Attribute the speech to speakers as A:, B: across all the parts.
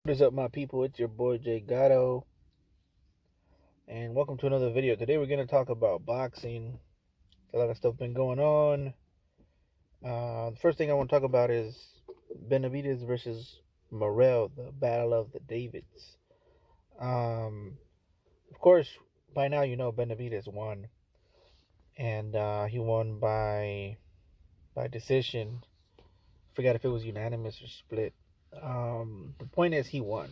A: What is up, my people? It's your boy Jay Gatto, and welcome to another video. Today we're going to talk about boxing. A lot of stuff been going on. The first thing I want to talk about is Benavidez versus Morrell, the Battle of the Davids. Um, of course, by now you know Benavidez won, and he won by decision. Forgot if it was unanimous or split. The point is, he won.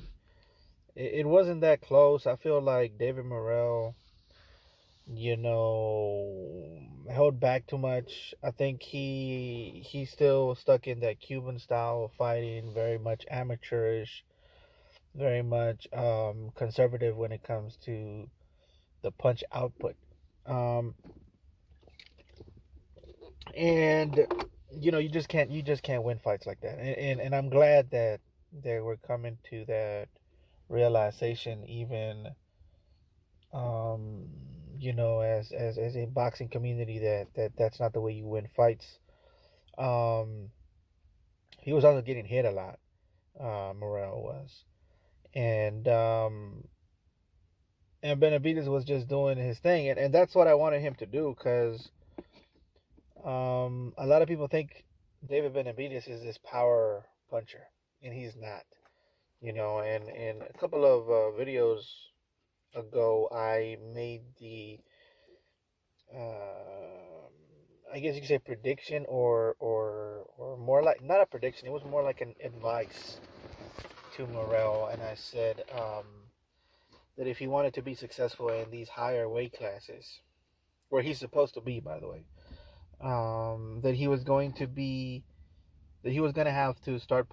A: It wasn't that close. I feel like David Morrell held back too much. I think he's still stuck in that Cuban style of fighting, very much amateurish, very much conservative when it comes to the punch output. Um, and you just can't win fights like that. And I'm glad that we're coming to that realization, even um, as a boxing community, that's not the way you win fights. Um, he was also getting hit a lot. Morel was, and Benavidez was just doing his thing, and that's what I wanted him to do, because a lot of people think David Benavidez is this power puncher, and he's not. And a couple of videos ago, I made the I guess you could say prediction, or more like, not a prediction. It was more like an advice to Morel, and I said that if he wanted to be successful in these higher weight classes, where he's supposed to be, by the way, that he was going to have to start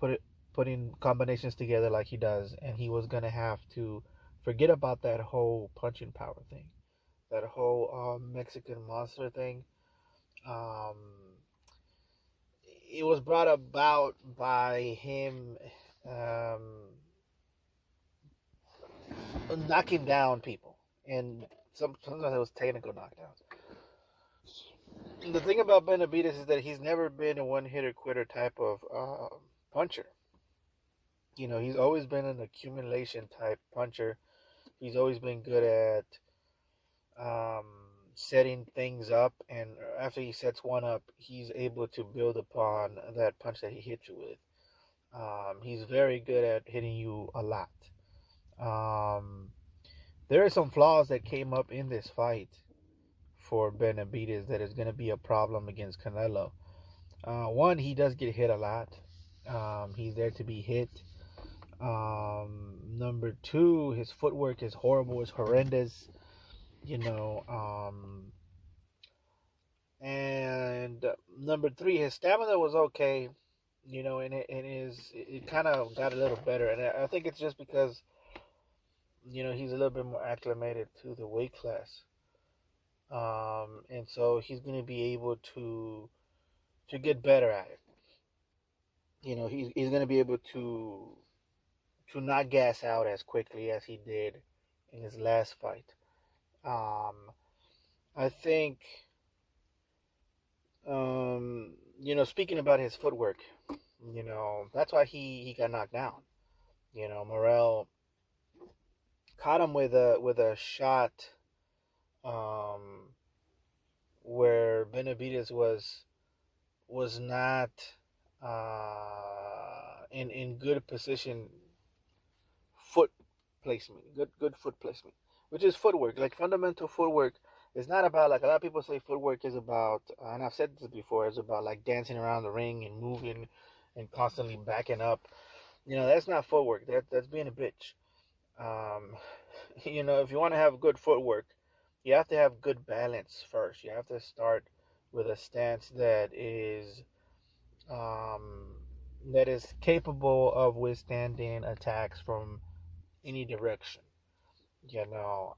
A: putting combinations together like he does, and he was going to have to forget about that whole punching power thing, that whole Mexican monster thing. Um, it was brought about by him um, knocking down people, and sometimes it was technical knockdowns. The thing about Benavidez is that he's never been a one hitter quitter type of puncher. He's always been an accumulation type puncher. He's always been good at um, setting things up, and after he sets one up, he's able to build upon that punch that he hit you with. He's very good at hitting you a lot. Um, there are some flaws that came up in this fight for Benavidez that is going to be a problem against Canelo. One, he does get hit a lot. He's there to be hit. Number two, his footwork is horrible. It's horrendous. You know. And number three, his stamina was okay. And it kind of got a little better. And I think it's just because he's a little bit more acclimated to the weight class. And so he's going to be able to get better at it. He's going to be able to not gas out as quickly as he did in his last fight. Um, I think, speaking about his footwork, that's why he got knocked down. Morel caught him with a shot, um, where Benavidez was not in good position, foot placement, good foot placement, which is footwork. Like, fundamental footwork is not about, like, a lot of people say footwork is about, and I've said this before, is about like dancing around the ring and moving and constantly backing up. That's not footwork. That's being a bitch. Um, if you want to have good footwork, you have to have good balance first. You have to start with a stance um, that is capable of withstanding attacks from any direction. You know,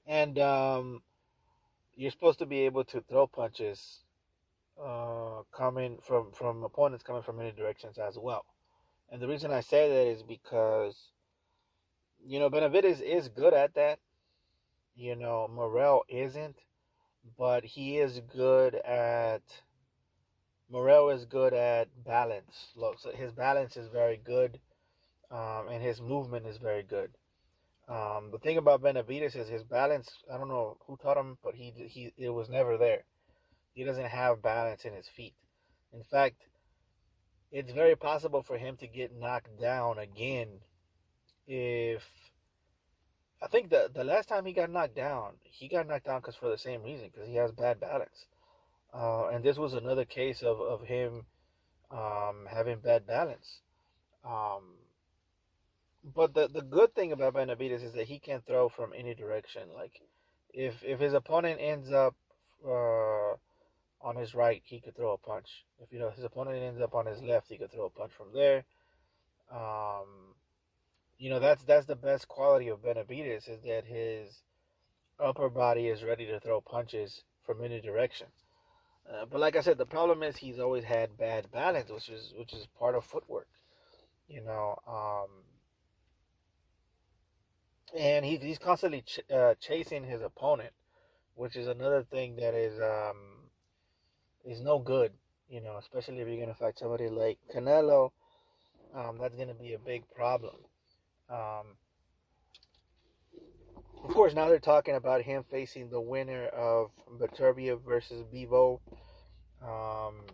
A: and you're supposed to be able to throw punches coming from opponents coming from any directions as well. And the reason I say that is because Benavidez is good at that. Morel isn't, but he is good at Morrell is good at balance. Look, so his balance is very good, and his movement is very good. The thing about Benavidez is his balance. I don't know who taught him, but he it was never there. He doesn't have balance in his feet. In fact, it's very possible for him to get knocked down again if I think the last time he got knocked down because for the same reason, because he has bad balance. And this was another case of him having bad balance. Um, but the good thing about Benavidez is that he can throw from any direction. Like if his opponent ends up on his right, he could throw a punch. If his opponent ends up on his left, he could throw a punch from there. Um, that's the best quality of Benavidez is that his upper body is ready to throw punches from any direction. But like I said, the problem is he's always had bad balance, which is part of footwork. You know, and he's constantly chasing his opponent, which is another thing that is no good. Especially if you're gonna fight somebody like Canelo, that's gonna be a big problem. Um, of course, now they're talking about him facing the winner of Beterbiev versus Bivol. Um,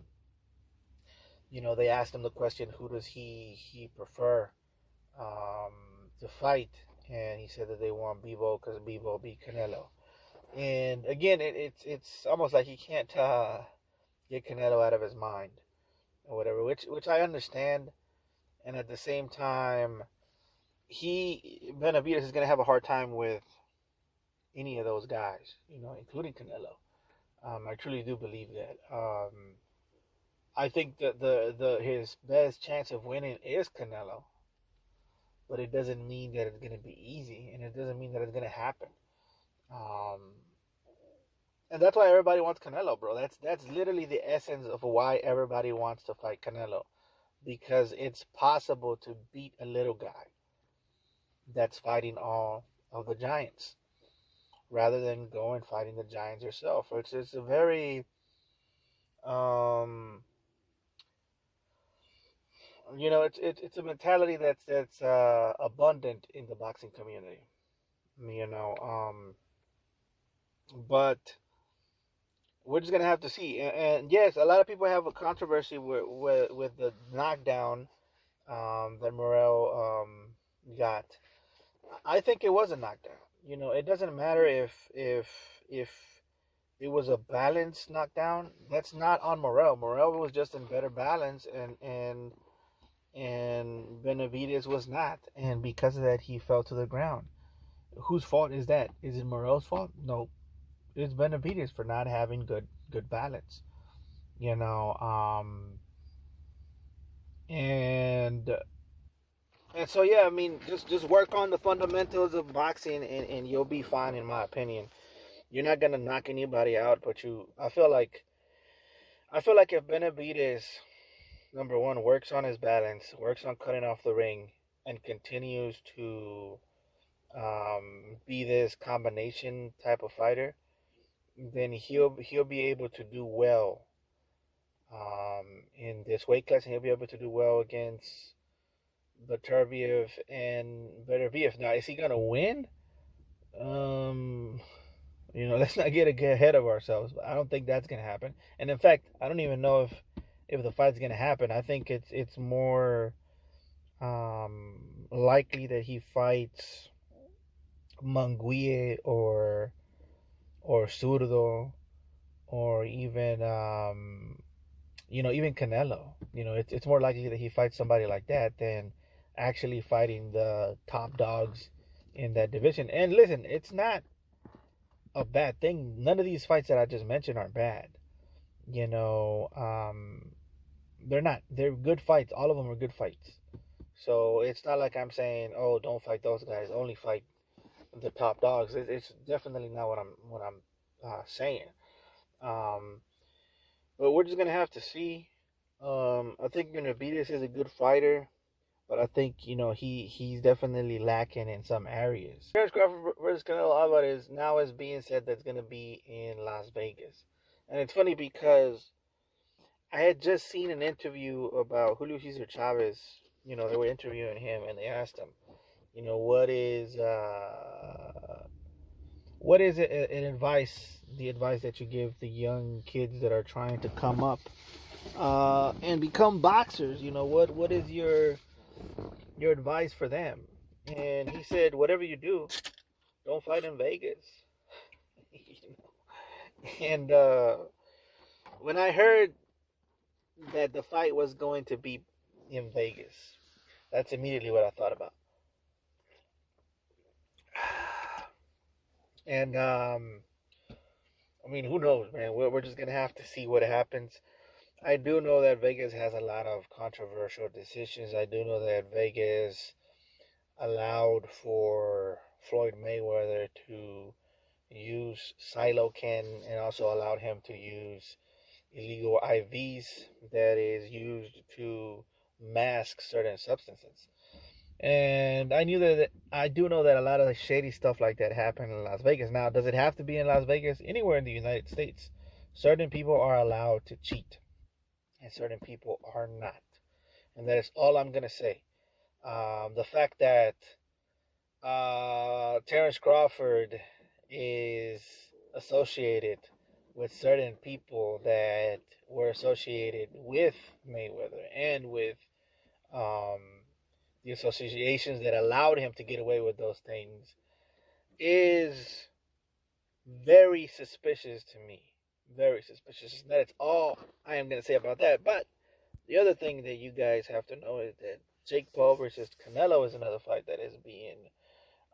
A: they asked him the question, who does he prefer um, to fight, and he said that they want Bivol because Bivol beat Canelo. And again, it's almost like he can't get Canelo out of his mind or whatever, which I understand. And at the same time, Benavidez is gonna have a hard time with any of those guys, including Canelo. I truly do believe that. I think that the his best chance of winning is Canelo, but it doesn't mean that it's gonna be easy, and it doesn't mean that it's gonna happen. Um, and that's why everybody wants Canelo, bro. That's literally the essence of why everybody wants to fight Canelo, because it's possible to beat a little guy that's fighting all of the giants, rather than go and fighting the giants yourself. It's a very um, it's a mentality that's abundant in the boxing community. You know, but we're just gonna have to see. And yes, a lot of people have a controversy with the knockdown that Morrell got. I think it was a knockdown. It doesn't matter if it was a balanced knockdown. That's not on Morrell. Morrell was just in better balance, and Benavidez was not, and because of that, he fell to the ground. Whose fault is that? Is it Morrell's fault? No, it's Benavidez for not having good balance. You know, and so yeah, I mean, just work on the fundamentals of boxing, and you'll be fine, in my opinion. You're not gonna knock anybody out, but I feel like if Benavidez, number one, works on his balance, works on cutting off the ring, and continues to be this combination type of fighter, then he'll be able to do well in this weight class, and he'll be able to do well against Beterbiev and Beterbiev. Now, is he gonna win? Um, let's not get ahead of ourselves. I don't think that's gonna happen. And in fact, I don't even know if the fight's gonna happen. I think it's more likely that he fights Munguia or Zurdo, or even even Canelo. It's more likely that he fights somebody like that than actually fighting the top dogs in that division. And listen, it's not a bad thing. None of these fights that I just mentioned are bad. You know, they're not. They're good fights. All of them are good fights. So it's not like I'm saying, oh, don't fight those guys. Only fight the top dogs. It's definitely not what I'm saying. Um, but we're just gonna have to see. I think Benavidez is a good fighter, but I think he's definitely lacking in some areas. Terence Crawford versus Canelo Alvarez now is being said that's gonna be in Las Vegas, and it's funny because I had just seen an interview about Julio Cesar Chavez. You know, they were interviewing him, and they asked him, you know, what is it, an advice, the advice that you give the young kids that are trying to come up and become boxers? You know, what is your advice for them? And he said, whatever you do, don't fight in Vegas. And when I heard that the fight was going to be in Vegas, that's immediately what I thought about. And I mean, who knows, man? We're just gonna have to see what happens. I do know that Vegas has a lot of controversial decisions. I do know that Vegas allowed for Floyd Mayweather to use Silocan and also allowed him to use illegal IVs that is used to mask certain substances. And I do know that a lot of shady stuff like that happened in Las Vegas. Now, does it have to be in Las Vegas? Anywhere in the United States, certain people are allowed to cheat, and certain people are not. And that is all I'm gonna say. The fact that Terrence Crawford is associated with certain people that were associated with Mayweather and with um, the associations that allowed him to get away with those things is very suspicious to me. Very suspicious. That's all I am going to say about that. But the other thing that you guys have to know is that Jake Paul versus Canelo is another fight that is being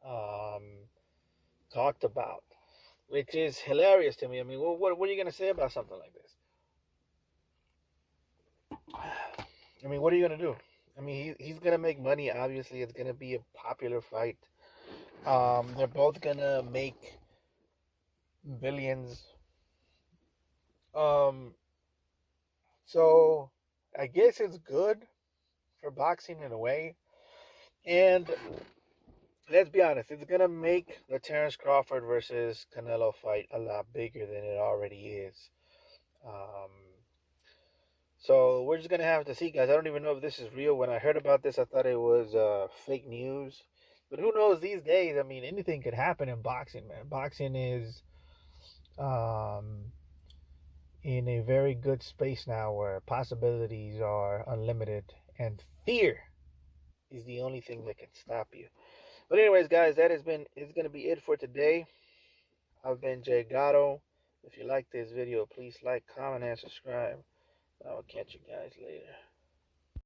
A: um, talked about, which is hilarious to me. I mean, what are you going to say about something like this? I mean, what are you going to do? I mean, he's going to make money. Obviously, it's going to be a popular fight. They're both going to make billions. Um, so I guess it's good for boxing in a way. And let's be honest, it's gonna make the Terrence Crawford versus Canelo fight a lot bigger than it already is. Um, so we're just gonna have to see, guys. I don't even know if this is real. When I heard about this, I thought it was fake news. But who knows these days? I mean, anything could happen in boxing, man. Boxing is um, in a very good space now where possibilities are unlimited and fear is the only thing that can stop you. But anyways, guys, it's gonna be it for today. I've been Jay Gatto. If you like this video, please like, comment, and subscribe. I will catch you guys later.